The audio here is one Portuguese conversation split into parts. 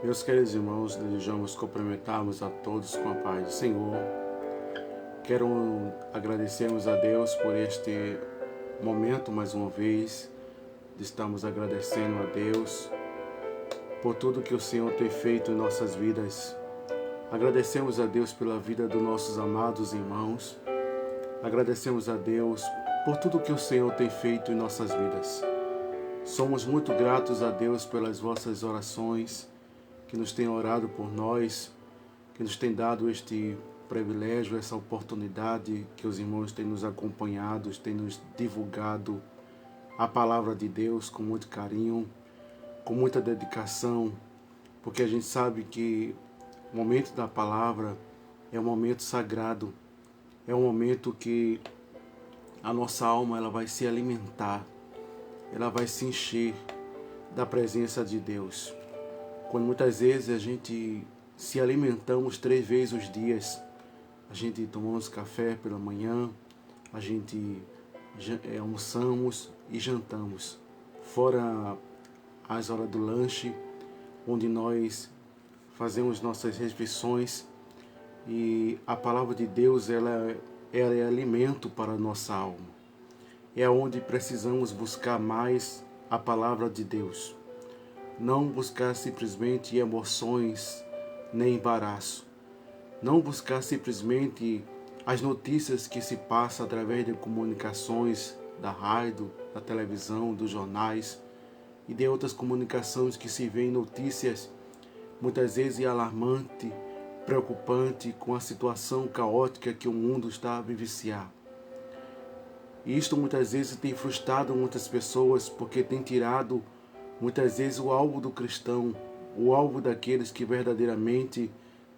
Meus queridos irmãos, desejamos cumprimentarmos a todos com a paz do Senhor. Quero agradecermos a Deus por este momento mais uma vez. Estamos agradecendo a Deus por tudo que o Senhor tem feito em nossas vidas. Agradecemos a Deus pela vida dos nossos amados irmãos. Agradecemos a Deus por tudo que o Senhor tem feito em nossas vidas. Somos muito gratos a Deus pelas vossas orações, que nos tem orado por nós, que nos tem dado este privilégio, essa oportunidade, que os irmãos têm nos acompanhado, têm nos divulgado a palavra de Deus com muito carinho, com muita dedicação, porque a gente sabe que o momento da palavra é um momento sagrado, é um momento que a nossa alma ela vai se alimentar, ela vai se encher da presença de Deus. Quando muitas vezes a gente se alimentamos 3 vezes os dias, a gente tomamos café pela manhã, a gente almoçamos e jantamos. Fora as horas do lanche, onde nós fazemos nossas refeições, e a palavra de Deus ela é alimento para a nossa alma. É onde precisamos buscar mais a palavra de Deus. Não buscar simplesmente emoções nem embaraço. Não buscar simplesmente as notícias que se passam através de comunicações da rádio, da televisão, dos jornais e de outras comunicações que se veem notícias muitas vezes alarmante, preocupante com a situação caótica que o mundo está a vivenciar. E isto muitas vezes tem frustrado muitas pessoas porque tem tirado muitas vezes o alvo do cristão, o alvo daqueles que verdadeiramente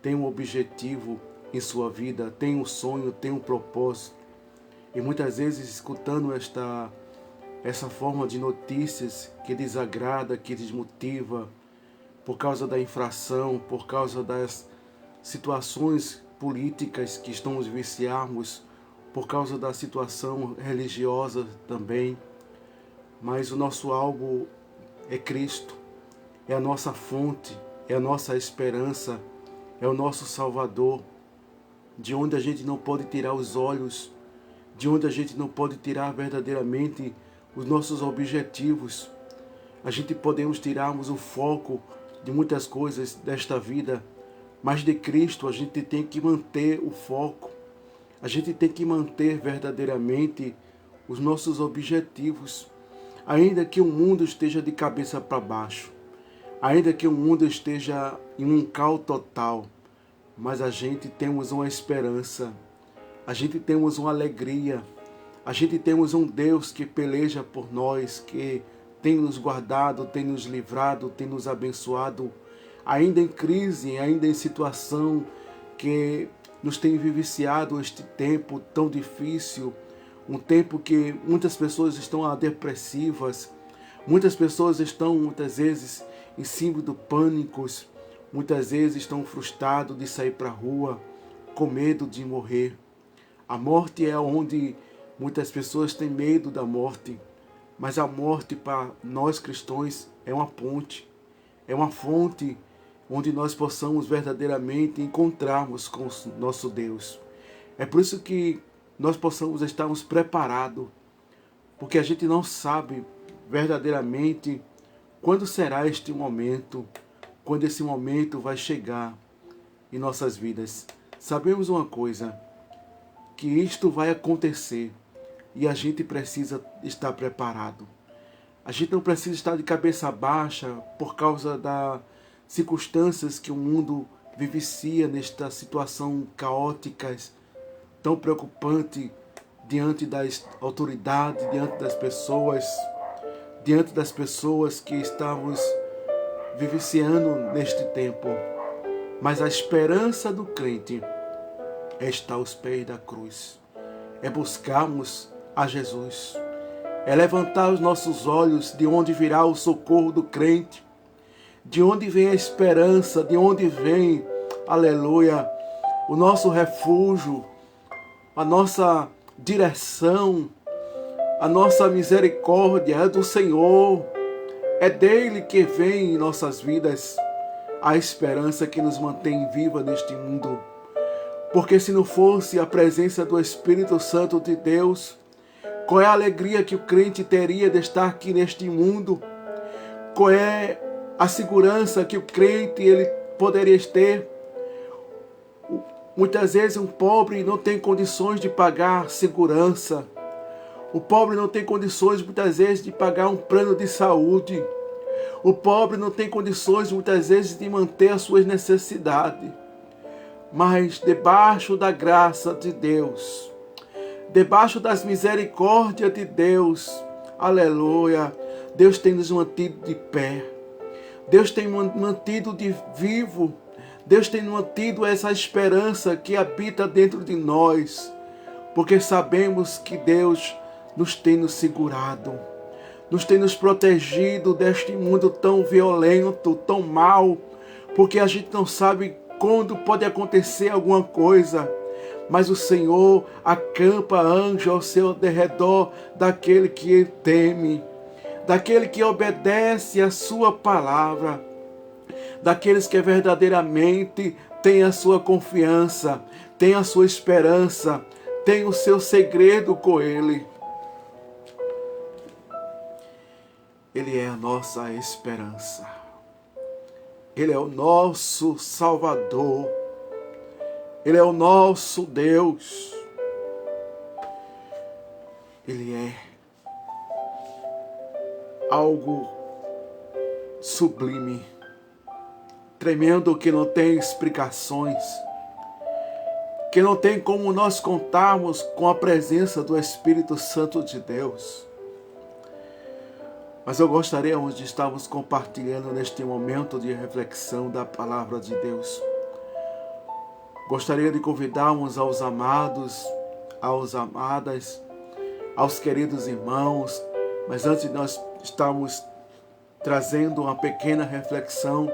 têm um objetivo em sua vida, têm um sonho, têm um propósito. E muitas vezes escutando essa forma de notícias que desagrada, que desmotiva, por causa da infração, por causa das situações políticas que estamos vivenciarmos, por causa da situação religiosa também. Mas o nosso alvo é Cristo, é a nossa fonte, é a nossa esperança, é o nosso Salvador, de onde a gente não pode tirar os olhos, de onde a gente não pode tirar verdadeiramente os nossos objetivos. A gente podemos tirarmos o foco de muitas coisas desta vida, mas de Cristo a gente tem que manter o foco, a gente tem que manter verdadeiramente os nossos objetivos. Ainda que o mundo esteja de cabeça para baixo, ainda que o mundo esteja em um caos total, mas a gente temos uma esperança, a gente temos uma alegria, a gente temos um Deus que peleja por nós, que tem nos guardado, tem nos livrado, tem nos abençoado, ainda em crise, ainda em situação que nos tem vivenciado este tempo tão difícil, um tempo que muitas pessoas estão depressivas, muitas pessoas estão muitas vezes em cima do pânico, muitas vezes estão frustrados de sair para a rua, com medo de morrer. A morte é onde muitas pessoas têm medo da morte, mas a morte para nós cristãos é uma ponte, é uma fonte onde nós possamos verdadeiramente encontrarmos com o nosso Deus. É por isso que nós possamos estarmos preparados, porque a gente não sabe verdadeiramente quando será este momento, quando esse momento vai chegar em nossas vidas. Sabemos uma coisa, que isto vai acontecer e a gente precisa estar preparado. A gente não precisa estar de cabeça baixa por causa das circunstâncias que o mundo vivencia nesta situação caótica, tão preocupante diante das autoridades, diante das pessoas que estamos vivenciando neste tempo. Mas a esperança do crente é estar aos pés da cruz, é buscarmos a Jesus, é levantar os nossos olhos de onde virá o socorro do crente, de onde vem a esperança, de onde vem, aleluia, o nosso refúgio, a nossa direção, a nossa misericórdia é do Senhor, é dele que vem em nossas vidas. a esperança que nos mantém viva neste mundo. Porque se não fosse a presença do Espírito Santo de Deus, qual é a alegria que o crente teria de estar aqui neste mundo? Qual é a segurança que o crente ele poderia ter? Muitas vezes um pobre não tem condições de pagar segurança. O pobre não tem condições muitas vezes de pagar um plano de saúde. O pobre não tem condições muitas vezes de manter as suas necessidades. Mas debaixo da graça de Deus, debaixo das misericórdias de Deus, aleluia, Deus tem nos mantido de pé. Deus tem mantido de vivo. Deus tem mantido essa esperança que habita dentro de nós. Porque sabemos que Deus nos tem nos segurado. Nos tem nos protegido deste mundo tão violento, tão mau. Porque a gente não sabe quando pode acontecer alguma coisa. Mas o Senhor acampa anjos ao seu derredor daquele que Ele teme. Daquele que obedece a sua palavra. Daqueles que verdadeiramente têm a sua confiança, têm a sua esperança, têm o seu segredo com Ele. Ele é a nossa esperança. Ele é o nosso Salvador. Ele é o nosso Deus. Ele é algo sublime, tremendo, que não tem explicações, que não tem como nós contarmos com a presença do Espírito Santo de Deus. Mas eu gostaria de estarmos compartilhando neste momento de reflexão da palavra de Deus. Gostaria de convidarmos aos amados, aos amadas, aos queridos irmãos, mas antes de nós estarmos trazendo uma pequena reflexão,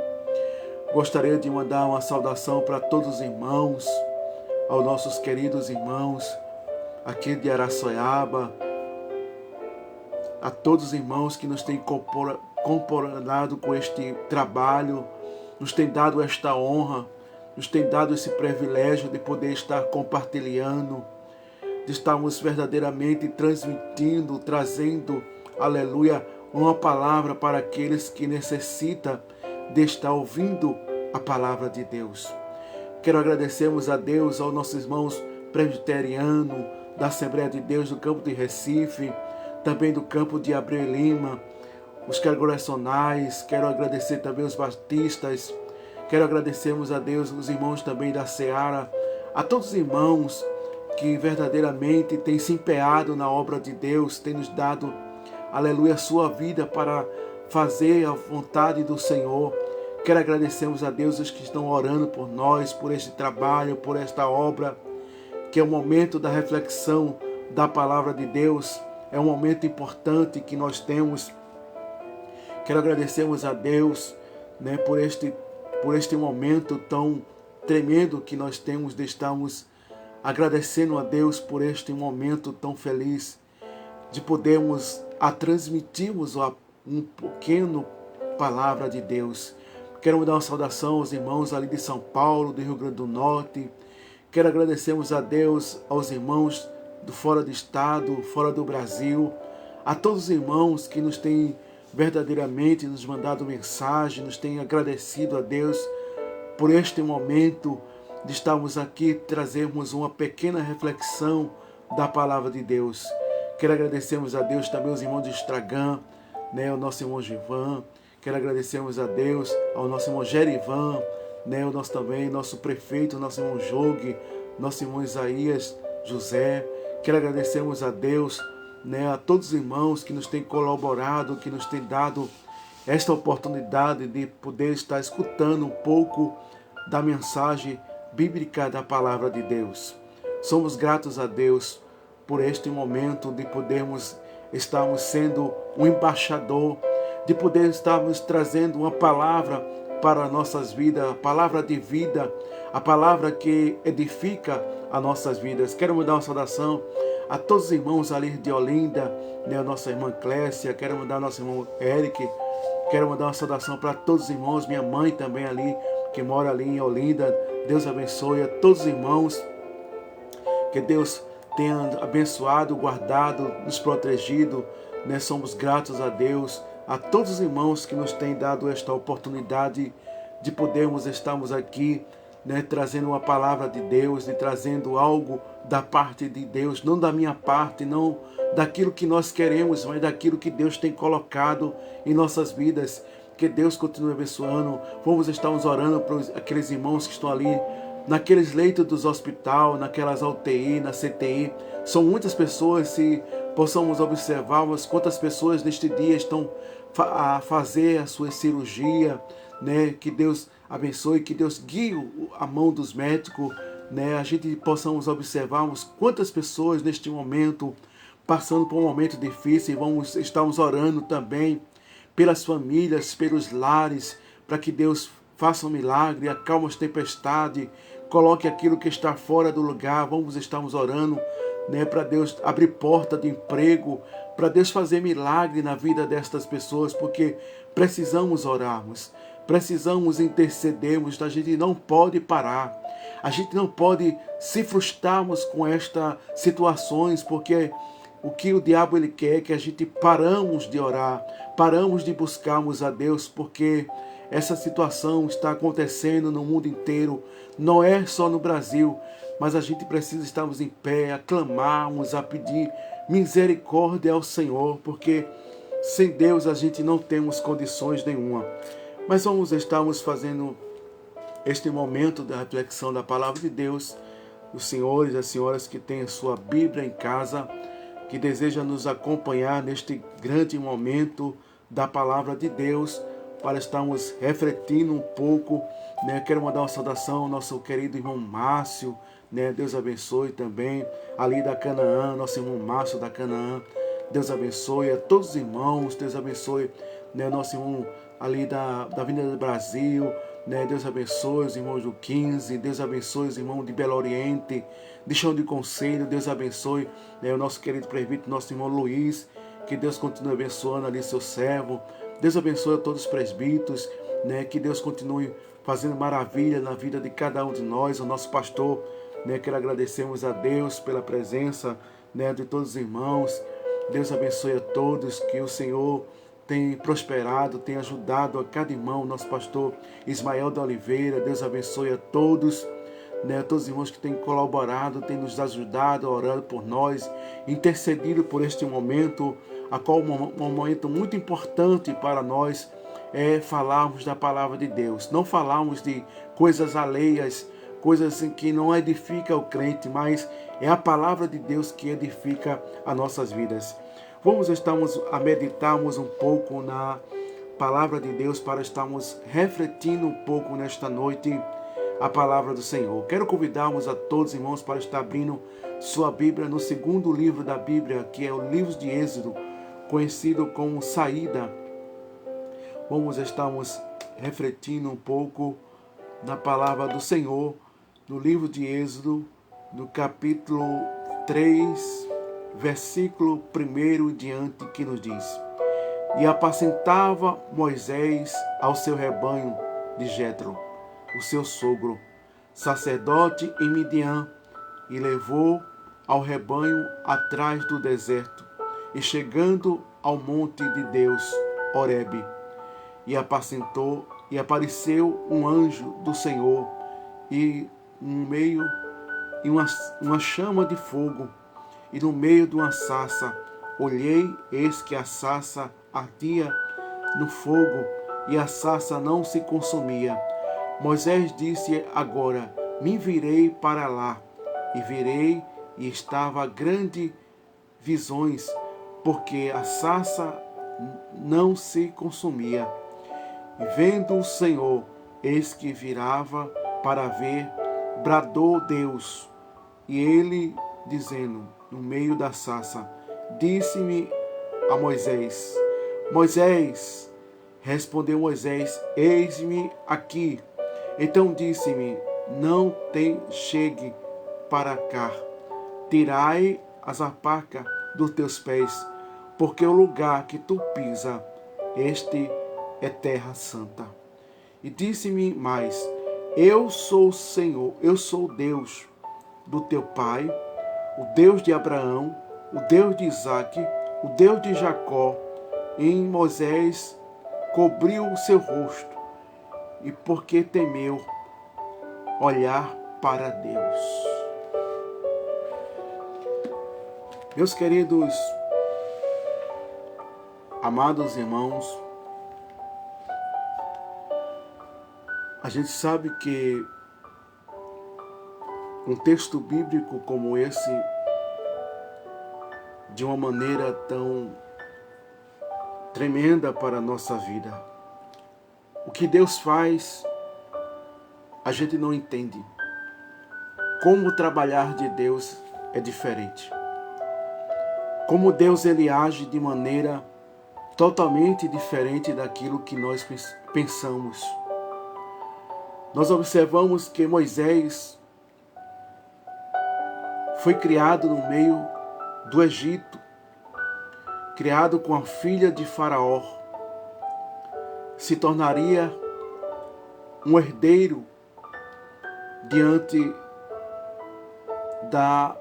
gostaria de mandar uma saudação para todos os irmãos, aos nossos queridos irmãos aqui de Araçoiaba, a todos os irmãos que nos têm comparado com este trabalho, nos têm dado esta honra, nos têm dado esse privilégio de poder estar compartilhando, de estarmos verdadeiramente transmitindo, trazendo, aleluia, uma palavra para aqueles que necessitam de estar ouvindo a palavra de Deus. Quero agradecermos a Deus, aos nossos irmãos presbiterianos da Assembleia de Deus do campo de Recife, também do campo de Abreu e Lima, os congregacionais. Quero agradecer também os batistas. Quero agradecermos a Deus, os irmãos também da Seara, a todos os irmãos que verdadeiramente têm se empenhado na obra de Deus, têm nos dado, aleluia, a sua vida para fazer a vontade do Senhor. Quero agradecermos a Deus os que estão orando por nós, por este trabalho, por esta obra, que é o momento da reflexão da palavra de Deus. É um momento importante que nós temos. Quero agradecermos a Deus, né, por este momento tão tremendo que nós temos de estarmos agradecendo a Deus por este momento tão feliz, de podermos transmitirmos um pequeno palavra de Deus. Quero dar uma saudação aos irmãos ali de São Paulo, do Rio Grande do Norte. Quero agradecermos a Deus, aos irmãos do fora do estado, fora do Brasil, a todos os irmãos que nos têm verdadeiramente nos mandado mensagem, nos têm agradecido a Deus por este momento de estarmos aqui, trazermos uma pequena reflexão da palavra de Deus. Quero agradecermos a Deus também os irmãos de Estragão, né, o nosso irmão Givan. Quero agradecermos a Deus, ao nosso irmão Gerivan, né, o nosso também, nosso prefeito, o nosso irmão Jogue, nosso irmão Isaías José. Quero agradecermos a Deus, né, a todos os irmãos que nos têm colaborado, que nos têm dado esta oportunidade de poder estar escutando um pouco da mensagem bíblica da palavra de Deus. Somos gratos a Deus por este momento de podermos estarmos sendo um embaixador, de poder estarmos trazendo uma palavra para nossas vidas, a palavra de vida, a palavra que edifica as nossas vidas. Quero mandar uma saudação a todos os irmãos ali de Olinda, né, a nossa irmã Clécia. Quero mandar ao nosso irmão Eric, Quero mandar uma saudação para todos os irmãos, minha mãe também ali, que mora ali em Olinda. Deus abençoe a todos os irmãos. Que Deus tenha abençoado, guardado, nos protegido. Né? Somos gratos a Deus, a todos os irmãos que nos têm dado esta oportunidade de podermos estarmos aqui, né, trazendo uma palavra de Deus, de trazendo algo da parte de Deus, não da minha parte, não daquilo que nós queremos, mas daquilo que Deus tem colocado em nossas vidas. Que Deus continue abençoando. Vamos estar orando para aqueles irmãos que estão ali naqueles leitos dos hospitais, naquelas UTI, na CTI. São muitas pessoas, se possamos observarmos quantas pessoas neste dia estão a fazer a sua cirurgia, né? Que Deus abençoe, que Deus guie a mão dos médicos, né? A gente possamos observarmos quantas pessoas neste momento passando por um momento difícil. Estamos orando também pelas famílias, pelos lares, para que Deus faça um milagre, acalme as tempestades, coloque aquilo que está fora do lugar. Estamos orando, né, para Deus abrir porta de emprego, para Deus fazer milagre na vida destas pessoas, porque precisamos orarmos, precisamos intercedermos. A gente não pode parar, a gente não pode se frustrarmos com estas situações, porque o que o diabo ele quer é que a gente paramos de orar, paramos de buscarmos a Deus, porque essa situação está acontecendo no mundo inteiro, não é só no Brasil, mas a gente precisa estarmos em pé, a clamarmos, a pedir misericórdia ao Senhor, porque sem Deus a gente não temos condições nenhuma. Mas estarmos fazendo este momento da reflexão da palavra de Deus. Os senhores e as senhoras que têm a sua Bíblia em casa, que desejam nos acompanhar neste grande momento da palavra de Deus, para estarmos refletindo um pouco, né? Quero mandar uma saudação ao nosso querido irmão Márcio, né? Deus abençoe também, ali da Canaã, nosso irmão Márcio da Canaã. Deus abençoe a todos os irmãos, Deus abençoe, né, nosso irmão ali da Avenida do Brasil, né? Deus abençoe os irmãos do 15, Deus abençoe os irmãos de Belo Oriente, de Chão de Conselho. Deus abençoe, né, o nosso querido presbítero, nosso irmão Luiz, que Deus continue abençoando ali seu servo. Deus abençoe a todos os presbíteros, né, que Deus continue fazendo maravilha na vida de cada um de nós. O nosso pastor, né, quero agradecermos a Deus pela presença, né, de todos os irmãos. Deus abençoe a todos, que o Senhor tem prosperado, tem ajudado a cada irmão. Nosso pastor Ismael da Oliveira, Deus abençoe a todos, né, todos os irmãos que têm colaborado, têm nos ajudado, orando por nós, intercedido por este momento, a qual um momento muito importante para nós é falarmos da palavra de Deus. Não falarmos de coisas alheias, coisas em que não edifica o crente, mas é a palavra de Deus que edifica as nossas vidas. Estamos a meditarmos um pouco na palavra de Deus, para estarmos refletindo um pouco nesta noite a palavra do Senhor. Quero convidarmos a todos, irmãos, para estar abrindo sua Bíblia no segundo livro da Bíblia, que é o livro de Êxodo, conhecido como Saída. Estamos refletindo um pouco na palavra do Senhor, no livro de Êxodo, no capítulo 3, versículo 1 diante, que nos diz: E apacentava Moisés ao seu rebanho de Jetro, o seu sogro, sacerdote em Midian, e levou ao rebanho atrás do deserto, e chegando ao monte de Deus, Horebe, e apacentou, e apareceu um anjo do Senhor, e uma chama de fogo, e no meio de uma sarça. Olhei, eis que a sarça ardia no fogo, e a sarça não se consumia. Moisés disse: Agora me virei para lá. E virei, e estava grande visões, porque a sarça não se consumia. E vendo o Senhor, eis que virava para ver, bradou Deus. E ele, dizendo, no meio da sarça, disse-me a Moisés: Moisés. Respondeu Moisés: Eis-me aqui. Então disse-me: Não te chegue para cá. Tirai as alpacas dos teus pés, porque o lugar que tu pisa, este é terra santa. E disse-me mais: eu sou o Senhor, eu sou o Deus do teu pai, o Deus de Abraão, o Deus de Isaque, o Deus de Jacó. E em Moisés cobriu o seu rosto, e porque temeu olhar para Deus. Meus queridos, amados irmãos, a gente sabe que um texto bíblico como esse, de uma maneira tão tremenda para a nossa vida, o que Deus faz, a gente não entende. Como o trabalhar de Deus é diferente. Como Deus ele age de maneira totalmente diferente daquilo que nós pensamos. Nós observamos que Moisés foi criado no meio do Egito, criado com a filha de Faraó, se tornaria um herdeiro diante da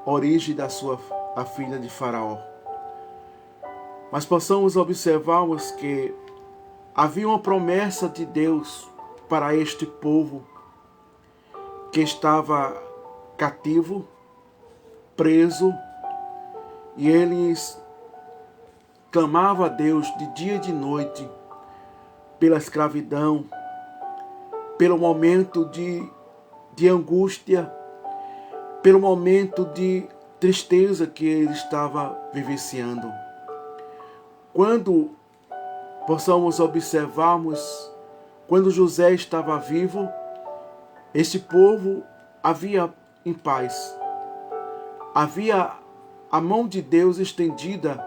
origem da sua a filha de Faraó. Mas possamos observarmos que havia uma promessa de Deus para este povo que estava cativo, preso, e eles clamavam a Deus de dia e de noite pela escravidão, pelo momento de angústia, pelo momento de tristeza que ele estava vivenciando. Quando possamos observarmos, quando José estava vivo, este povo havia em paz. Havia a mão de Deus estendida,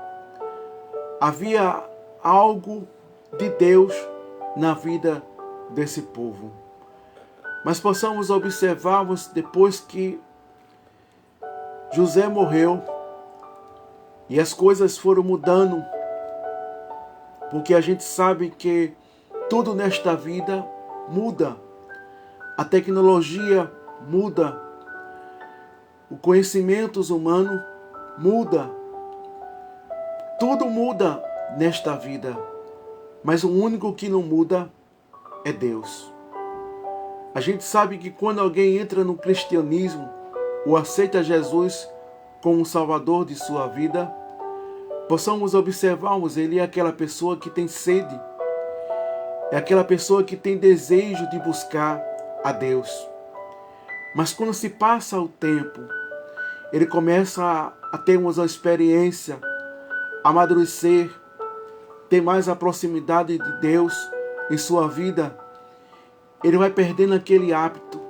havia algo de Deus na vida desse povo. Mas possamos observarmos depois que José morreu e as coisas foram mudando, porque a gente sabe que tudo nesta vida muda, a tecnologia muda, o conhecimento humano muda, tudo muda nesta vida, mas o único que não muda é Deus. A gente sabe que quando alguém entra no cristianismo ou aceita Jesus como o Salvador de sua vida, possamos observarmos, ele é aquela pessoa que tem sede, é aquela pessoa que tem desejo de buscar a Deus. Mas quando se passa o tempo, ele começa a ter uma experiência, a amadurecer, ter mais a proximidade de Deus em sua vida, ele vai perdendo aquele hábito,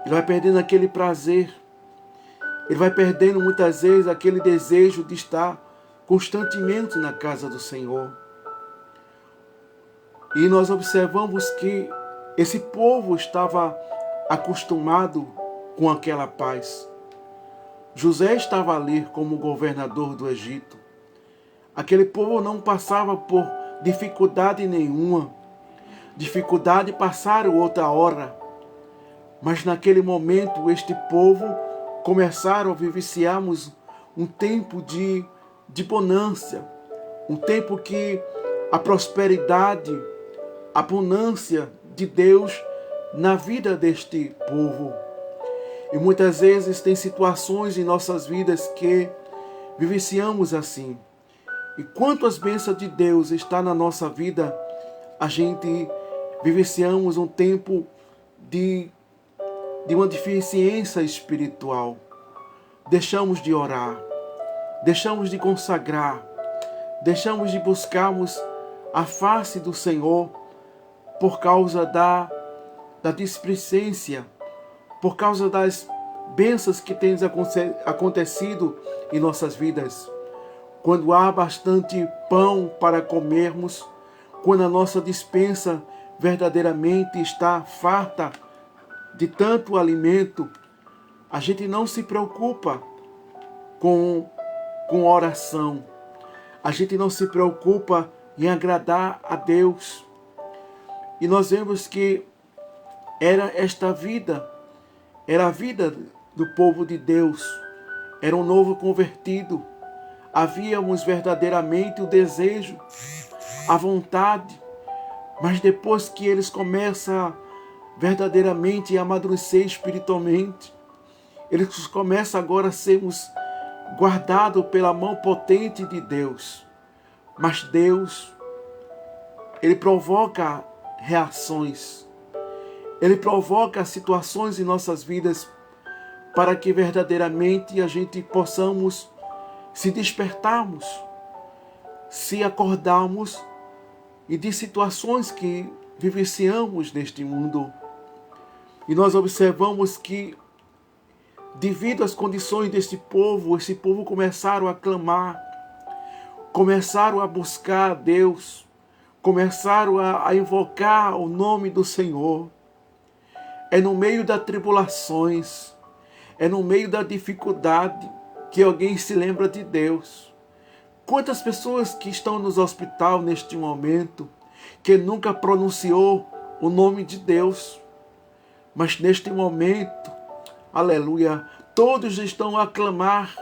ele vai perdendo aquele prazer, ele vai perdendo muitas vezes aquele desejo de estar constantemente na casa do Senhor. E nós observamos que esse povo estava acostumado com aquela paz. José estava ali como governador do Egito. Aquele povo não passava por dificuldade nenhuma. Dificuldade passaram outra hora. Mas naquele momento, este povo começaram a vivenciarmos um tempo de bonança. Um tempo que a prosperidade, a abundância de Deus na vida deste povo. E muitas vezes tem situações em nossas vidas que vivenciamos assim. E quantas bênçãos de Deus está na nossa vida, a gente vivenciamos um tempo de uma deficiência espiritual. Deixamos de orar, deixamos de consagrar, deixamos de buscarmos a face do Senhor por causa da displicência, por causa das bênçãos que têm acontecido em nossas vidas. Quando há bastante pão para comermos, quando a nossa despensa verdadeiramente está farta de tanto alimento, a gente não se preocupa com oração. A gente não se preocupa em agradar a Deus. E nós vemos que era esta vida, era a vida do povo de Deus, era um novo convertido. Havíamos verdadeiramente o desejo, a vontade, mas depois que eles começam verdadeiramente a amadurecer espiritualmente, eles começam agora a sermos guardados pela mão potente de Deus. Mas Deus, Ele provoca reações, Ele provoca situações em nossas vidas para que verdadeiramente a gente possamos se despertarmos, se acordarmos e de situações que vivenciamos neste mundo. E nós observamos que, devido às condições desse povo, esse povo começaram a clamar, começaram a buscar a Deus, começaram a invocar o nome do Senhor. É no meio das tribulações, é no meio da dificuldade que alguém se lembra de Deus. Quantas pessoas que estão nos hospitais neste momento, que nunca pronunciou o nome de Deus, mas neste momento, aleluia, todos estão a clamar,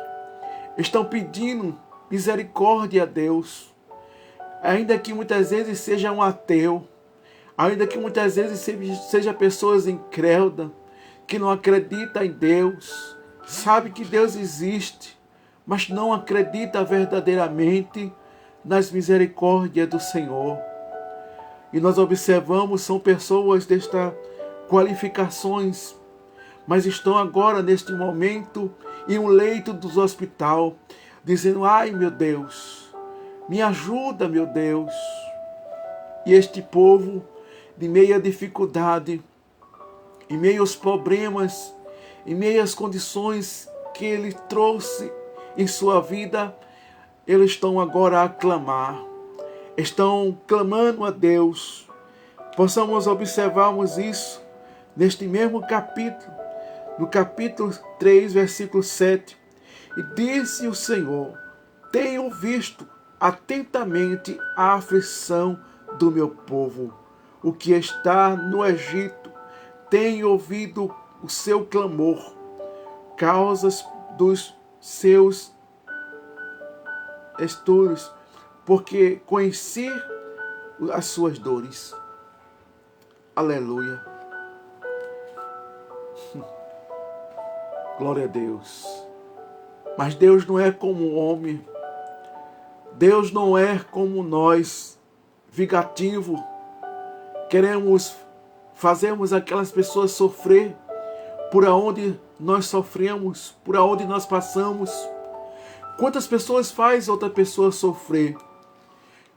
estão pedindo misericórdia a Deus. Ainda que muitas vezes seja um ateu, ainda que muitas vezes seja pessoas incrédulas, que não acreditam em Deus, sabe que Deus existe, mas não acredita verdadeiramente nas misericórdias do Senhor. E nós observamos, são pessoas destas qualificações, mas estão agora, neste momento, em um leito dos hospitais, dizendo: ai meu Deus, me ajuda meu Deus. E este povo, de meio à dificuldade, em meio aos problemas, em meio às condições que Ele trouxe em sua vida, eles estão agora a clamar, estão clamando a Deus. Possamos observarmos isso neste mesmo capítulo, no capítulo 3, versículo 7. E disse o Senhor: tenho visto atentamente a aflição do meu povo, o que está no Egito. Tenho ouvido o seu clamor, causas dos seus estudos, porque conheci as suas dores. Aleluia. Glória a Deus. Mas Deus não é como um homem. Deus não é como nós, vingativo. Fazemos aquelas pessoas sofrer por aonde nós sofremos, por aonde nós passamos. Quantas pessoas faz outra pessoa sofrer?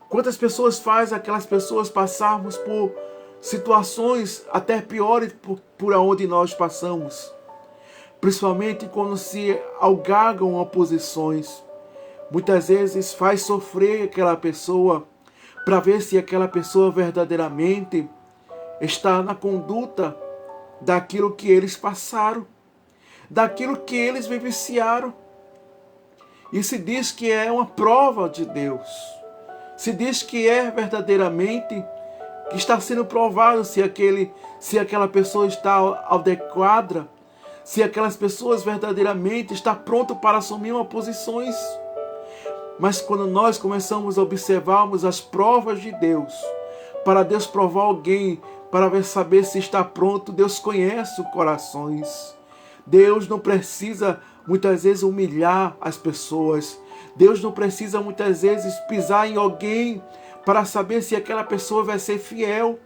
Quantas pessoas faz aquelas pessoas passarmos por situações até piores por aonde nós passamos? Principalmente quando se algagam oposições. Muitas vezes faz sofrer aquela pessoa para ver se aquela pessoa verdadeiramente está na conduta daquilo que eles passaram, daquilo que eles vivenciaram. E se diz que é uma prova de Deus. Se diz que é verdadeiramente, que está sendo provado se aquela pessoa está adequada, se aquelas pessoas verdadeiramente estão prontas para assumir uma posições. Mas quando nós começamos a observarmos as provas de Deus, para Deus provar alguém, para saber se está pronto, Deus conhece os corações. Deus não precisa muitas vezes humilhar as pessoas. Deus não precisa muitas vezes pisar em alguém para saber se aquela pessoa vai ser fiel.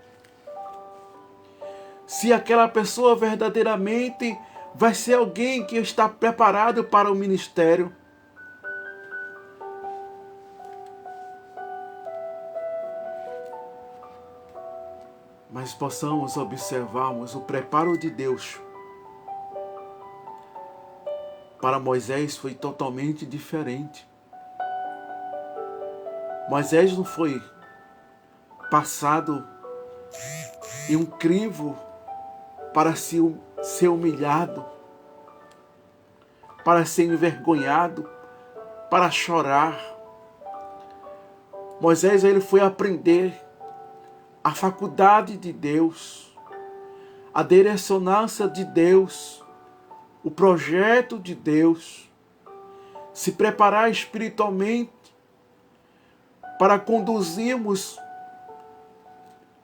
Se aquela pessoa verdadeiramente vai ser alguém que está preparado para o ministério. Mas possamos observarmos o preparo de Deus para Moisés foi totalmente diferente. Moisés não foi passado em um crivo para ser humilhado, para ser envergonhado, para chorar. Moisés ele foi aprender a faculdade de Deus, a direcionância de Deus, o projeto de Deus, se preparar espiritualmente para conduzirmos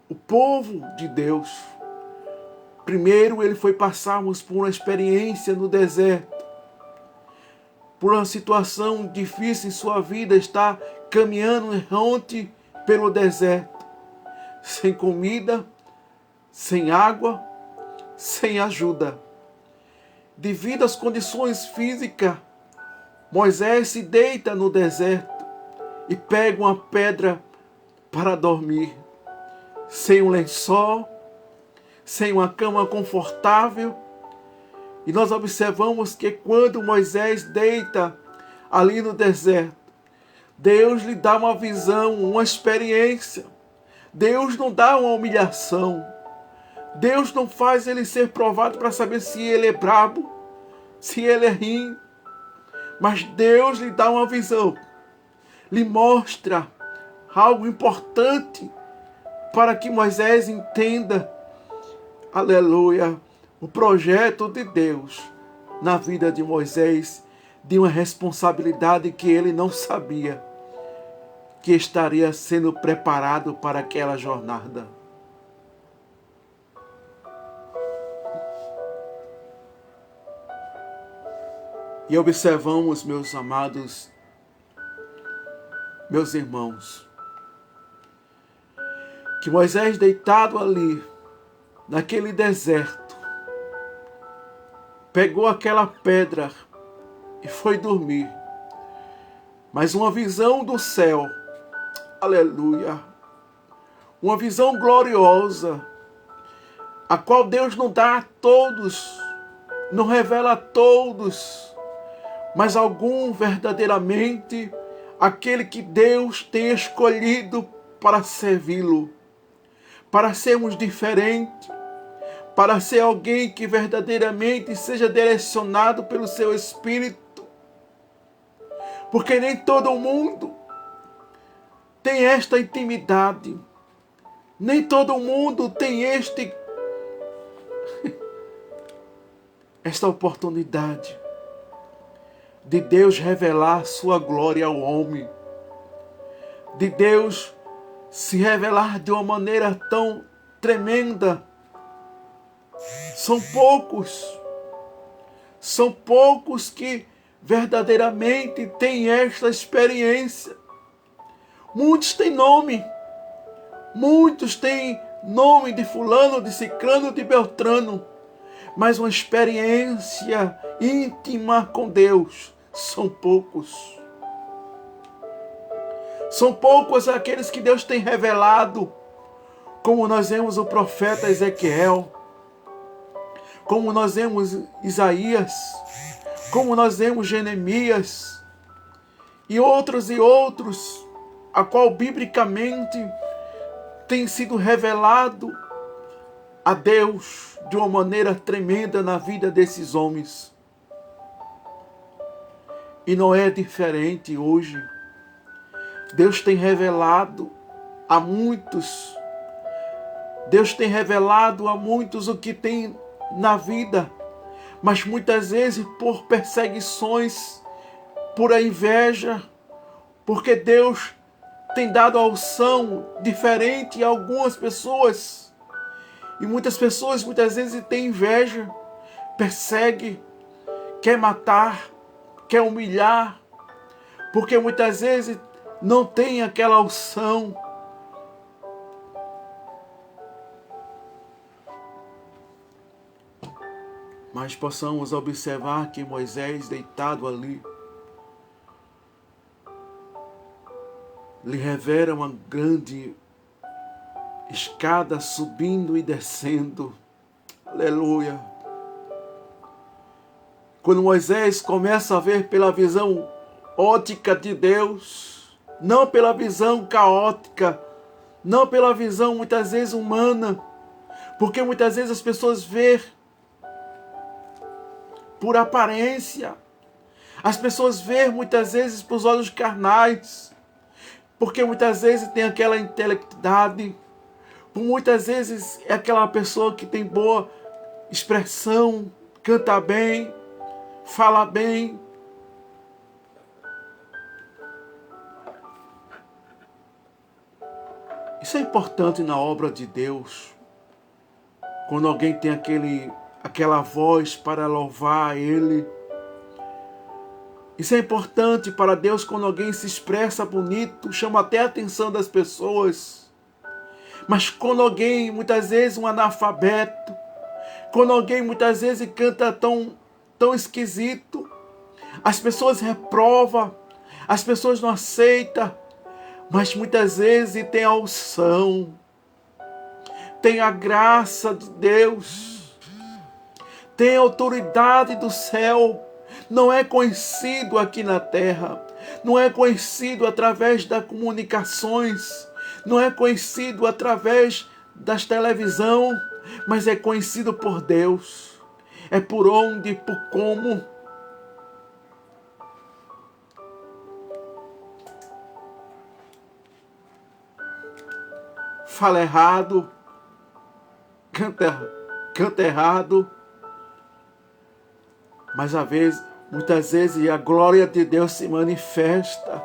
o povo de Deus. Primeiro ele foi passarmos por uma experiência no deserto, por uma situação difícil em sua vida, está caminhando errante pelo deserto, sem comida, sem água, sem ajuda. Devido às condições físicas, Moisés se deita no deserto e pega uma pedra para dormir, sem um lençol, sem uma cama confortável. E nós observamos que quando Moisés deita ali no deserto, Deus lhe dá uma visão, uma experiência. Deus não dá uma humilhação. Deus não faz ele ser provado para saber se ele é brabo, se ele é ruim. Mas Deus lhe dá uma visão, lhe mostra algo importante para que Moisés entenda, aleluia, o projeto de Deus na vida de Moisés, de uma responsabilidade que ele não sabia, que estaria sendo preparado para aquela jornada. E observamos, meus amados, meus irmãos, que Moisés deitado ali, naquele deserto, pegou aquela pedra e foi dormir. Mas uma visão do céu, aleluia, uma visão gloriosa, a qual Deus não dá a todos, não revela a todos, mas algum verdadeiramente, aquele que Deus tem escolhido para servi-lo, para sermos diferentes, para ser alguém que verdadeiramente seja direcionado pelo seu Espírito. Porque nem todo mundo tem esta intimidade, nem todo mundo tem esta oportunidade de Deus revelar sua glória ao homem, de Deus se revelar de uma maneira tão tremenda. São poucos que verdadeiramente têm esta experiência. Muitos têm nome de fulano, de ciclano, de beltrano, mas uma experiência íntima com Deus são poucos. São poucos aqueles que Deus tem revelado, como nós vemos o profeta Ezequiel, como nós vemos Isaías, como nós vemos Jeremias, e outros, a qual biblicamente tem sido revelado a Deus de uma maneira tremenda na vida desses homens. E não é diferente hoje. Deus tem revelado a muitos. Deus tem revelado a muitos o que tem na vida. Mas muitas vezes por perseguições, por a inveja, porque Deus tem dado a unção diferente a algumas pessoas. E muitas pessoas muitas vezes têm inveja, persegue, quer matar, quer humilhar, porque muitas vezes não tem aquela unção. Mas possamos observar que Moisés, deitado ali, lhe revela uma grande escada subindo e descendo. Aleluia. Quando Moisés começa a ver pela visão ótica de Deus, não pela visão caótica, não pela visão muitas vezes humana, porque muitas vezes as pessoas veem por aparência, as pessoas veem muitas vezes por olhos carnais, porque muitas vezes tem aquela intelectualidade, muitas vezes é aquela pessoa que tem boa expressão, canta bem, fala bem. Isso é importante na obra de Deus. Quando alguém tem aquela voz para louvar Ele. Isso é importante para Deus quando alguém se expressa bonito, chama até a atenção das pessoas. Mas quando alguém, muitas vezes um analfabeto, quando alguém muitas vezes canta tão esquisito, as pessoas reprovam, as pessoas não aceitam, mas muitas vezes tem a unção, tem a graça de Deus, tem a autoridade do céu. Não é conhecido aqui na terra, não é conhecido através das comunicações, não é conhecido através das televisão, mas é conhecido por Deus. É por onde, por como. Fala errado, canta errado, mas muitas vezes a glória de Deus se manifesta.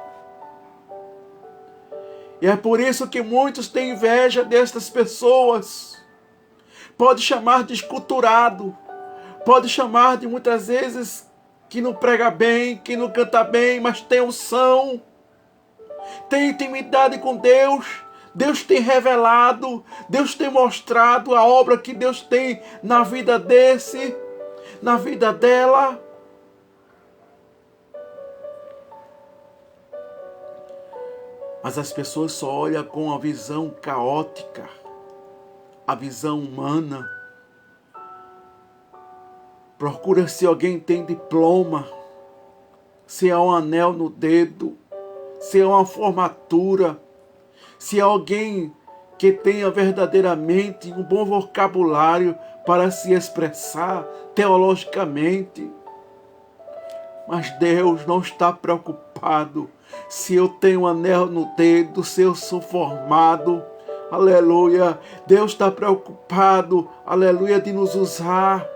E é por isso que muitos têm inveja destas pessoas. Pode chamar de esculturado, pode chamar de muitas vezes que não prega bem, que não canta bem, mas tem unção, tem intimidade com Deus. Deus tem revelado, Deus tem mostrado a obra que Deus tem na vida na vida dela. Mas as pessoas só olham com a visão caótica, a visão humana. Procura se alguém tem diploma, se há um anel no dedo, se há uma formatura, se há alguém que tenha verdadeiramente um bom vocabulário para se expressar teologicamente. Mas Deus não está preocupado se eu tenho um anel no dedo, se eu sou formado. Aleluia. Deus está preocupado, aleluia, de nos usar.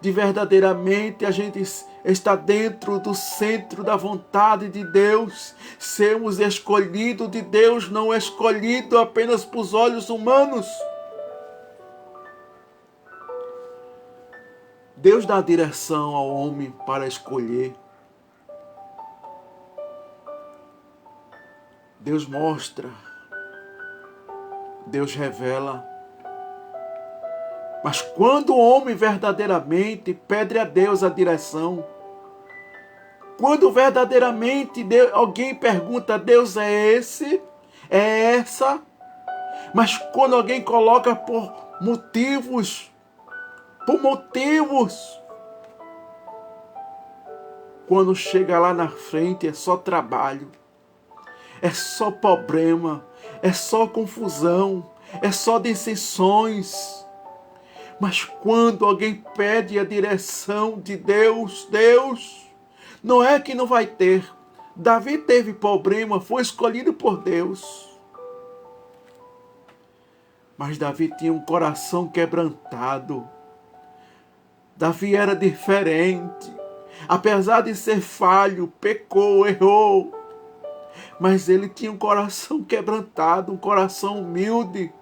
De verdadeiramente a gente está dentro do centro da vontade de Deus. Sermos escolhidos de Deus, não escolhidos apenas para os olhos humanos. Deus dá direção ao homem para escolher. Deus mostra. Deus revela. Mas quando o homem verdadeiramente pede a Deus a direção, quando verdadeiramente alguém pergunta, Deus é esse? É essa? Mas quando alguém coloca por motivos, quando chega lá na frente é só trabalho, é só problema, é só confusão, é só dissensões. Mas quando alguém pede a direção de Deus, não é que não vai ter. Davi teve problema, foi escolhido por Deus. Mas Davi tinha um coração quebrantado. Davi era diferente. Apesar de ser falho, pecou, errou. Mas ele tinha um coração quebrantado, um coração humilde.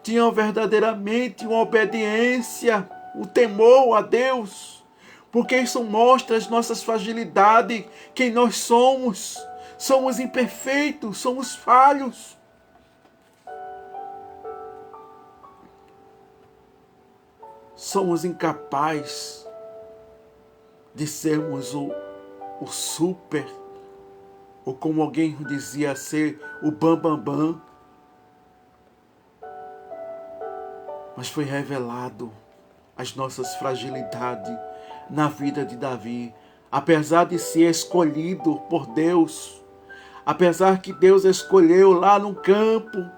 Tinha verdadeiramente uma obediência, um temor a Deus. Porque isso mostra as nossas fragilidades, quem nós somos. Somos imperfeitos, somos falhos. Somos incapazes de sermos o super, ou como alguém dizia, ser o bambambam. Mas foi revelado as nossas fragilidades na vida de Davi. Apesar de ser escolhido por Deus, apesar que Deus escolheu lá no campo,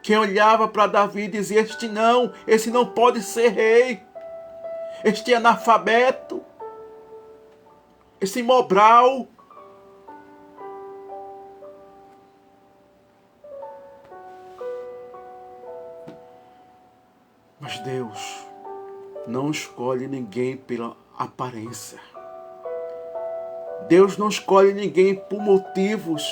quem olhava para Davi dizia, esse não pode ser rei. Este analfabeto, esse Mobral. Mas Deus não escolhe ninguém pela aparência. Deus não escolhe ninguém por motivos,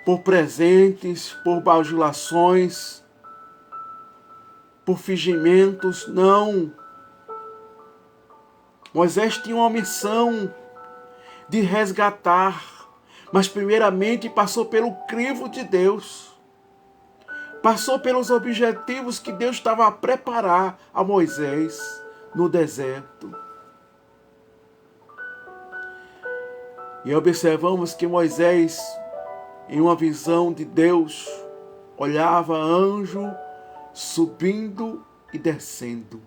por presentes, por bajulações, por fingimentos. Não. Moisés tinha uma missão de resgatar, mas primeiramente passou pelo crivo de Deus. Passou pelos objetivos que Deus estava a preparar a Moisés no deserto. E observamos que Moisés, em uma visão de Deus, olhava anjo subindo e descendo.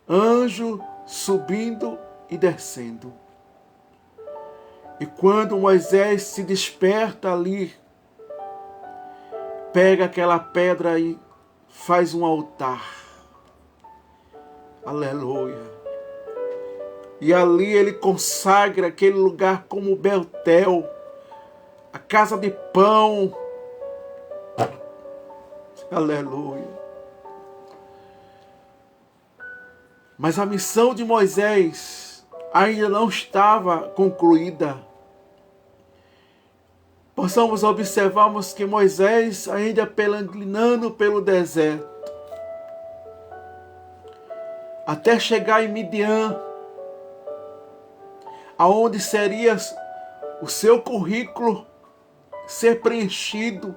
Anjo subindo e descendo. E quando Moisés se desperta ali, pega aquela pedra e faz um altar. Aleluia. E ali ele consagra aquele lugar como Betel, a casa de pão. Aleluia. Mas a missão de Moisés ainda não estava concluída. Possamos observarmos que Moisés ainda peregrinando pelo deserto, até chegar em Midian, aonde seria o seu currículo ser preenchido,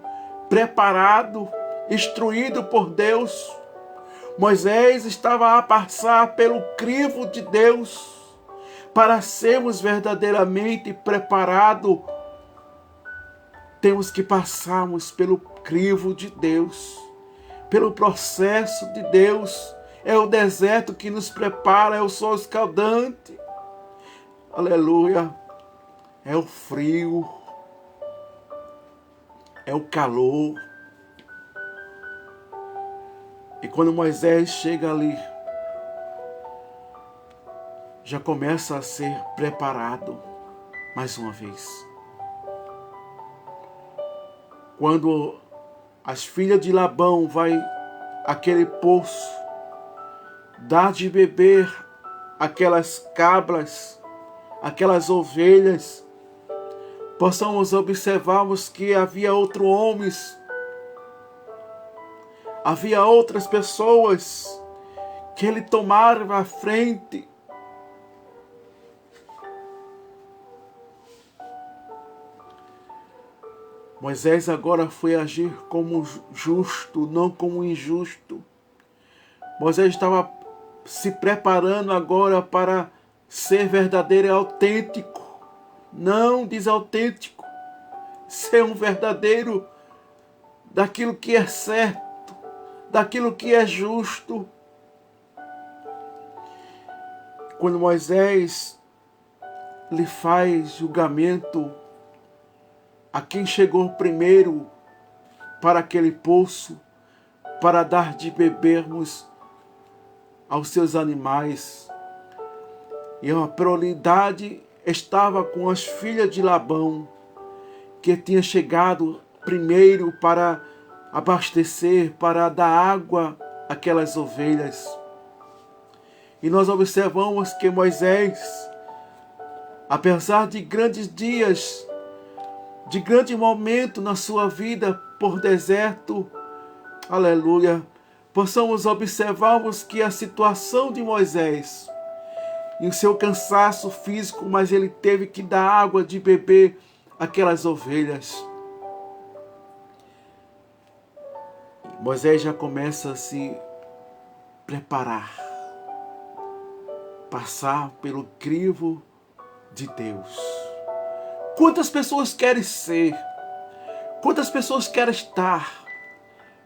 preparado, instruído por Deus. Moisés estava a passar pelo crivo de Deus para sermos verdadeiramente preparados. Temos que passarmos pelo crivo de Deus, pelo processo de Deus. É o deserto que nos prepara, é o sol escaldante. Aleluia. É o frio, é o calor. E quando Moisés chega ali, já começa a ser preparado mais uma vez. Quando as filhas de Labão vai àquele poço, dar de beber aquelas cabras, aquelas ovelhas, possamos observarmos que havia outros homens, havia outras pessoas que ele tomava à frente. Moisés agora foi agir como justo, não como injusto. Moisés estava se preparando agora para ser verdadeiro e autêntico. Não desautêntico. Ser um verdadeiro daquilo que é certo, daquilo que é justo. Quando Moisés lhe faz julgamento a quem chegou primeiro para aquele poço, para dar de bebermos aos seus animais. E a prioridade estava com as filhas de Labão, que tinha chegado primeiro para abastecer, para dar água àquelas ovelhas. E nós observamos que Moisés, apesar de grandes dias, de grande momento na sua vida por deserto, aleluia, possamos observarmos que a situação de Moisés e o seu cansaço físico, mas ele teve que dar água de beber àquelas ovelhas. Moisés já começa a se preparar, passar pelo crivo de Deus. Quantas pessoas querem ser, quantas pessoas querem estar,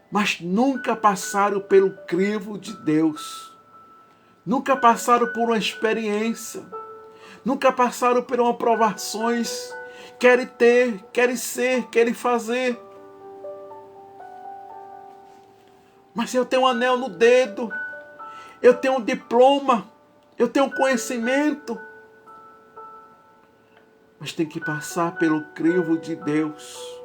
mas nunca passaram pelo crivo de Deus. Nunca passaram por uma experiência, nunca passaram por uma provações. Querem ter, querem ser, querem fazer. Mas eu tenho um anel no dedo, eu tenho um diploma, eu tenho um conhecimento. Mas tem que passar pelo crivo de Deus.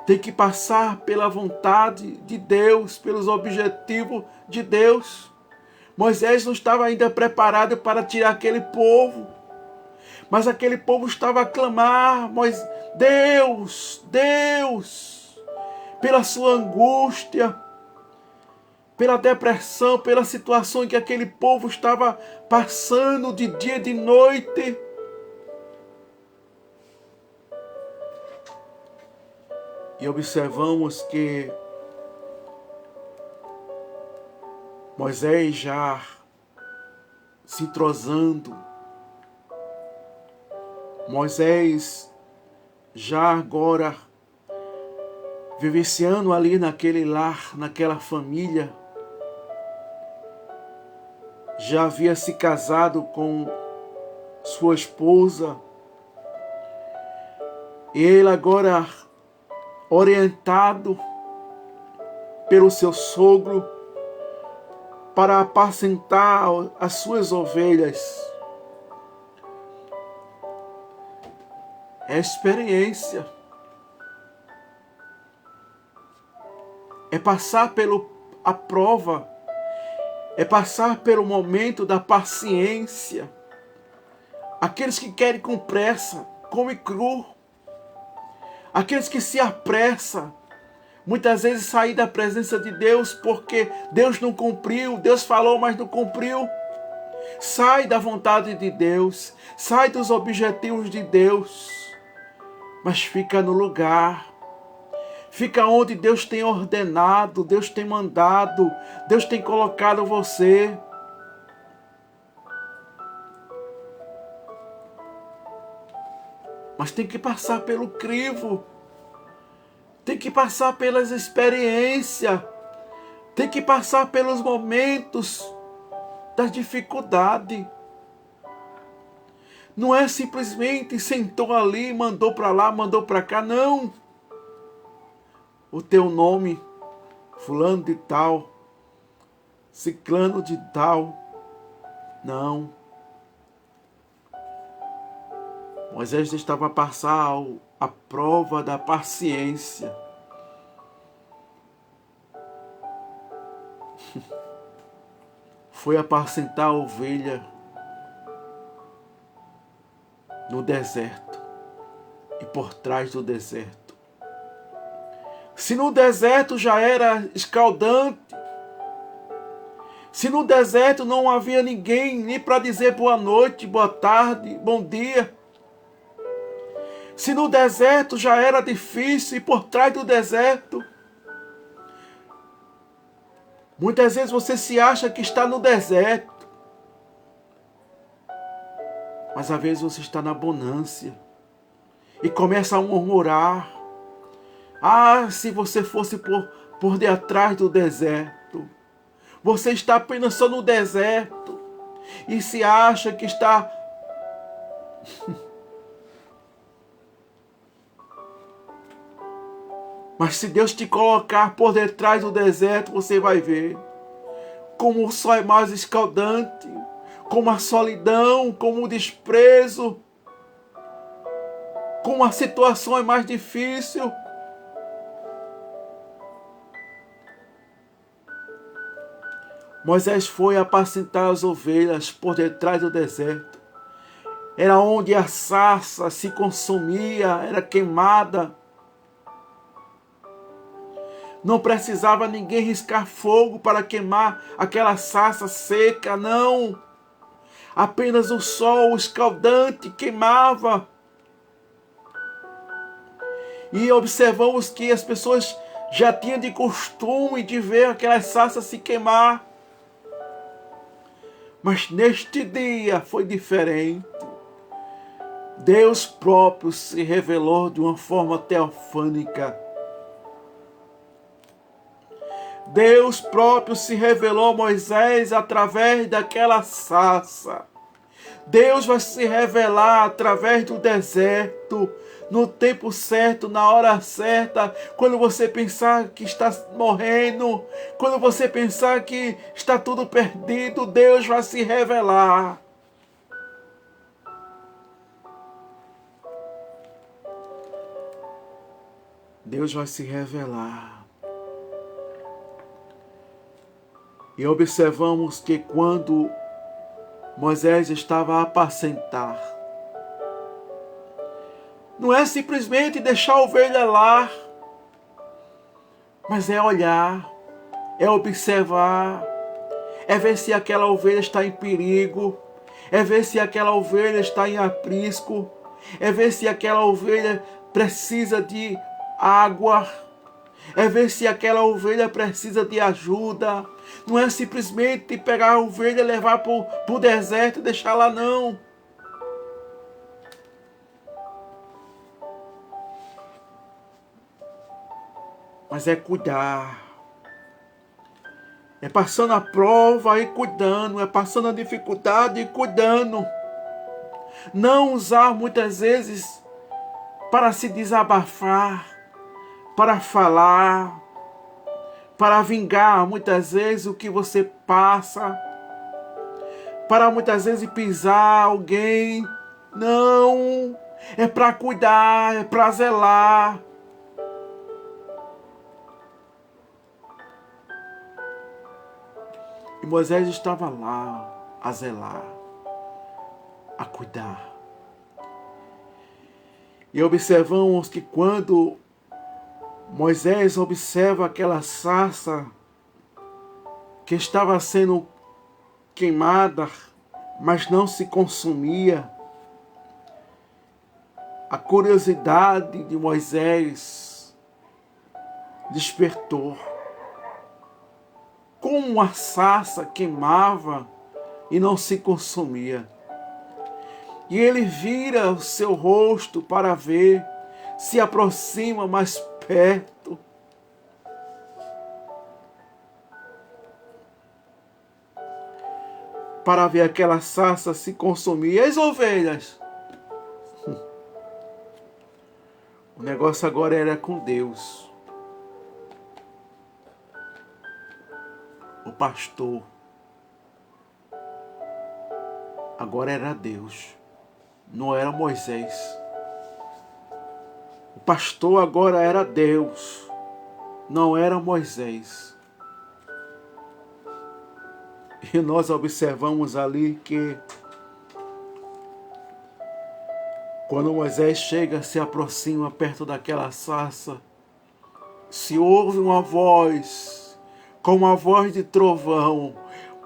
tem que passar pela vontade de Deus, pelos objetivos de Deus. Moisés não estava ainda preparado para tirar aquele povo, mas aquele povo estava a clamar, Deus, Deus, pela sua angústia, pela depressão, pela situação que aquele povo estava passando de dia e de noite. E observamos que Moisés já se entrosando, Moisés já agora vivenciando ali naquele lar, naquela família, já havia se casado com sua esposa, e ele agora orientado pelo seu sogro para apacentar as suas ovelhas. É experiência. É passar a prova. É passar pelo momento da paciência. Aqueles que querem com pressa, come cru. Aqueles que se apressam, muitas vezes saem da presença de Deus porque Deus não cumpriu, Deus falou, mas não cumpriu. Sai da vontade de Deus, sai dos objetivos de Deus, mas fica no lugar, fica onde Deus tem ordenado, Deus tem mandado, Deus tem colocado você. Mas tem que passar pelo crivo, tem que passar pelas experiências, tem que passar pelos momentos da dificuldade. Não é simplesmente sentou ali, mandou para lá, mandou para cá, não. O teu nome, fulano de tal, ciclano de tal, não. Moisés estava a passar a prova da paciência. Foi apacentar a ovelha no deserto e por trás do deserto. Se no deserto já era escaldante, se no deserto não havia ninguém nem para dizer boa noite, boa tarde, bom dia, se no deserto já era difícil e por trás do deserto, muitas vezes você se acha que está no deserto, mas às vezes você está na bonância e começa a murmurar. Ah, se você fosse por detrás do deserto. Você está apenas só no deserto e se acha que está... Mas se Deus te colocar por detrás do deserto, você vai ver como o sol é mais escaldante, como a solidão, como o desprezo, como a situação é mais difícil. Moisés foi apacentar as ovelhas por detrás do deserto. Era onde a sarça se consumia, era queimada. Não precisava ninguém riscar fogo para queimar aquela sarça seca, não. Apenas o sol escaldante queimava. E observamos que as pessoas já tinham de costume de ver aquelas sarças se queimar. Mas neste dia foi diferente. Deus próprio se revelou de uma forma teofânica. Deus próprio se revelou a Moisés através daquela sarça. Deus vai se revelar através do deserto, no tempo certo, na hora certa, quando você pensar que está morrendo, quando você pensar que está tudo perdido, Deus vai se revelar. Deus vai se revelar. E observamos que quando Moisés estava a apacentar, não é simplesmente deixar a ovelha lá, mas é olhar, é observar, é ver se aquela ovelha está em perigo, é ver se aquela ovelha está em aprisco, é ver se aquela ovelha precisa de água, é ver se aquela ovelha precisa de ajuda. Não é simplesmente pegar a ovelha e levar para o deserto e deixar lá, não. Mas é cuidar. É passando a prova e cuidando. É passando a dificuldade e cuidando. Não usar muitas vezes para se desabafar, para falar, para vingar muitas vezes o que você passa, para muitas vezes pisar alguém. Não, é para cuidar, é para zelar. E Moisés estava lá a zelar, a cuidar. E observamos que quando Moisés observa aquela sarça que estava sendo queimada, mas não se consumia, a curiosidade de Moisés despertou. Como a sarça queimava e não se consumia. E ele vira o seu rosto para ver, se aproxima mais perto. Para ver aquela sarça se consumir. E as ovelhas? O negócio agora era com Deus. O pastor. Agora era Deus. Não era Moisés. O pastor agora era Deus. Não era Moisés. E nós observamos ali que quando Moisés chega, se aproxima perto daquela sarça, se ouve uma voz, como a voz de trovão: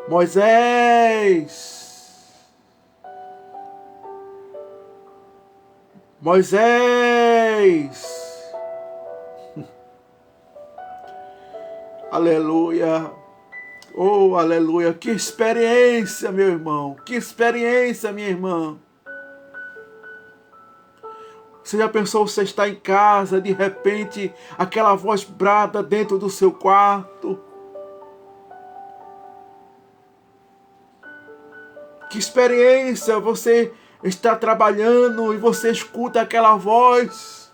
Moisés! Moisés! Aleluia! Oh, aleluia! Que experiência, meu irmão! Que experiência, minha irmã! Você já pensou, você está em casa, de repente, aquela voz brada dentro do seu quarto? Que experiência, você está trabalhando e você escuta aquela voz,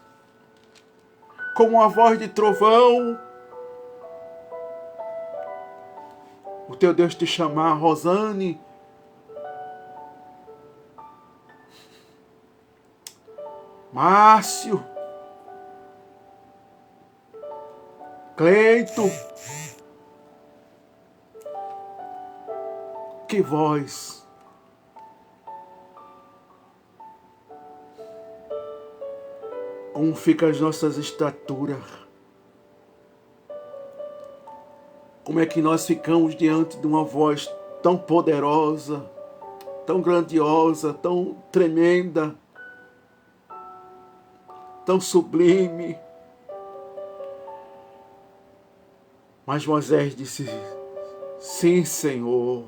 como uma voz de trovão. O teu Deus te chamar, Rosane, Márcio, Cleito. Que voz! Como ficam as nossas estaturas? Como é que nós ficamos diante de uma voz tão poderosa, tão grandiosa, tão tremenda, tão sublime? Mas Moisés disse: sim, Senhor.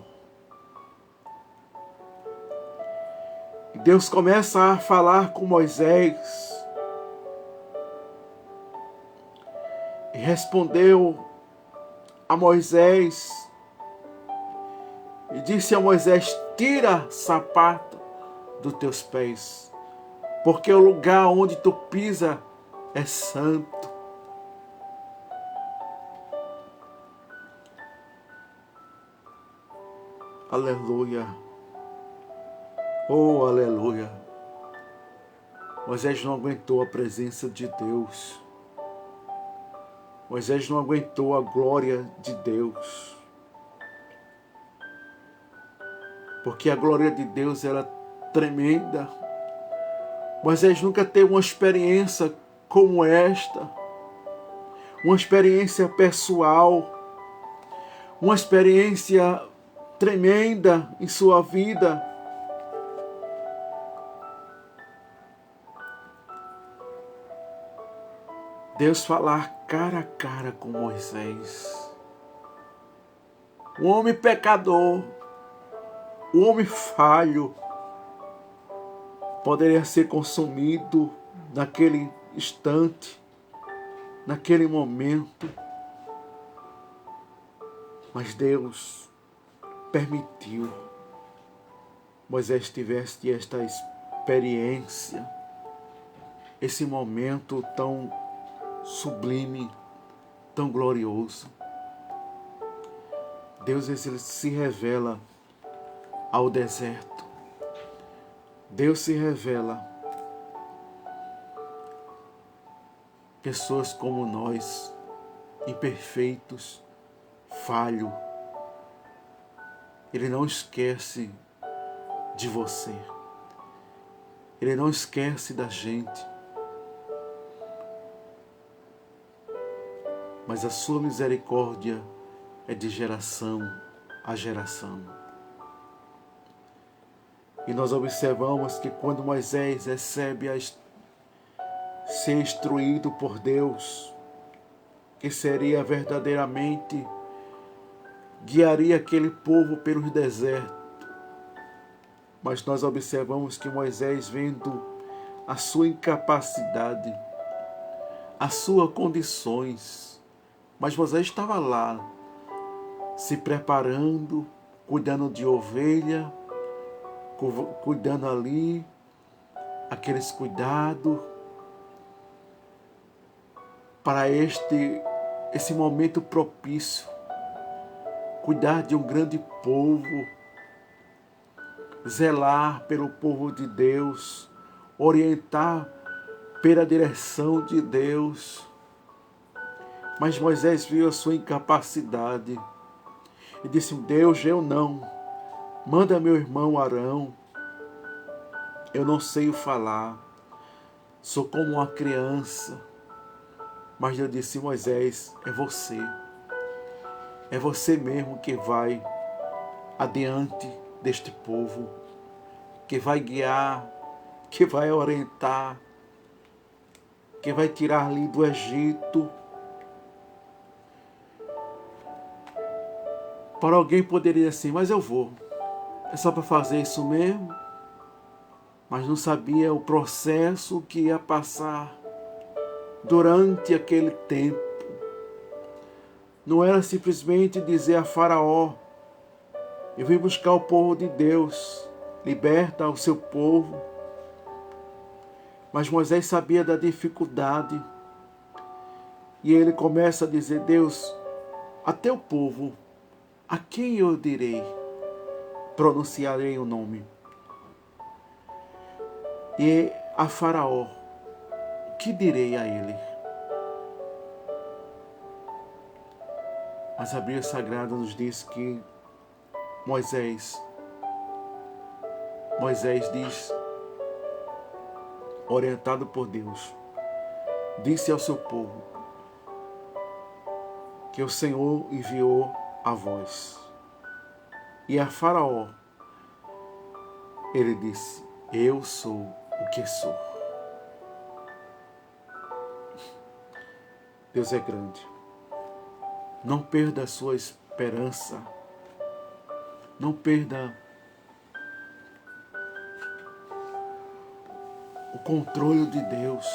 E Deus começa a falar com Moisés. E respondeu a Moisés e disse a Moisés: tira sapato dos teus pés, porque o lugar onde tu pisa é santo. Aleluia. Oh, aleluia. Moisés não aguentou a presença de Deus. Moisés não aguentou a glória de Deus, porque a glória de Deus era tremenda. Moisés nunca teve uma experiência como esta, uma experiência pessoal, uma experiência tremenda em sua vida. Deus falar cara a cara com Moisés. O homem pecador, o homem falho, poderia ser consumido naquele instante, naquele momento. Mas Deus permitiu Moisés tivesse esta experiência, esse momento tão sublime, tão glorioso. Deus ele se revela ao deserto. Deus se revela pessoas como nós, imperfeitos, falhos. Ele não esquece de você. Ele não esquece da gente. Mas a sua misericórdia é de geração a geração. E nós observamos que quando Moisés recebe ser instruído por Deus, que seria verdadeiramente, guiaria aquele povo pelos desertos. Mas nós observamos que Moisés, vendo a sua incapacidade, as suas condições, mas Moisés estava lá, se preparando, cuidando de ovelha, cuidando ali, aqueles cuidados, para esse momento propício, cuidar de um grande povo, zelar pelo povo de Deus, orientar pela direção de Deus. Mas Moisés viu a sua incapacidade e disse: Deus, eu não. Manda meu irmão Arão. Eu não sei o falar. Sou como uma criança. Mas eu disse: Moisés, é você. É você mesmo que vai adiante deste povo, que vai guiar, que vai orientar, que vai tirar ali do Egito. Para alguém poderia dizer assim: mas eu vou. É só para fazer isso mesmo? Mas não sabia o processo que ia passar durante aquele tempo. Não era simplesmente dizer a Faraó: eu vim buscar o povo de Deus, liberta o seu povo. Mas Moisés sabia da dificuldade. E ele começa a dizer: Deus, a teu povo, a quem eu direi? Pronunciarei o nome. E a Faraó, o que direi a ele? Mas a Bíblia Sagrada nos diz que Moisés diz, orientado por Deus, disse ao seu povo que o Senhor enviou a voz. E a Faraó, ele disse: eu sou o que sou. Deus é grande. Não perda a sua esperança. Não perda o controle de Deus.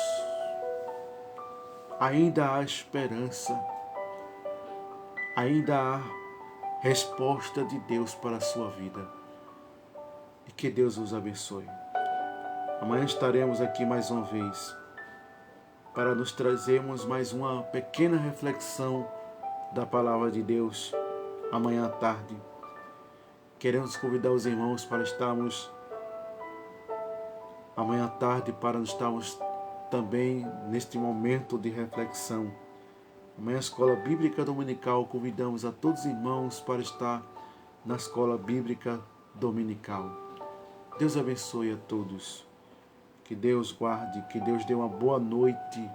Ainda há esperança. Ainda há resposta de Deus para a sua vida. E que Deus os abençoe. Amanhã estaremos aqui mais uma vez para nos trazermos mais uma pequena reflexão da palavra de Deus amanhã à tarde. Queremos convidar os irmãos para estarmos amanhã à tarde, para estarmos também neste momento de reflexão, Amanhã, a Escola Bíblica Dominical, convidamos a todos os irmãos para estar na Escola Bíblica Dominical. Deus abençoe a todos. Que Deus guarde, que Deus dê uma boa noite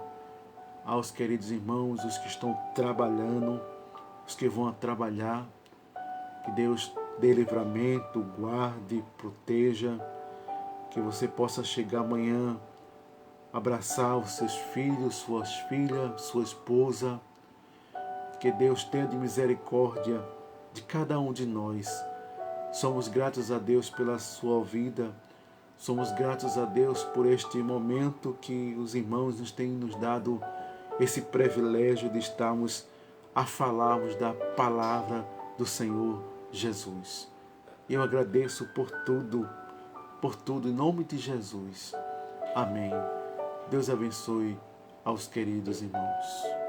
aos queridos irmãos, os que estão trabalhando, os que vão trabalhar. Que Deus dê livramento, guarde, proteja. Que você possa chegar amanhã, abraçar os seus filhos, suas filhas, sua esposa. Que Deus tenha de misericórdia de cada um de nós. Somos gratos a Deus pela sua vida. Somos gratos a Deus por este momento que os irmãos nos têm nos dado esse privilégio de estarmos a falarmos da palavra do Senhor Jesus. Eu agradeço por tudo, em nome de Jesus. Amém. Deus abençoe aos queridos irmãos.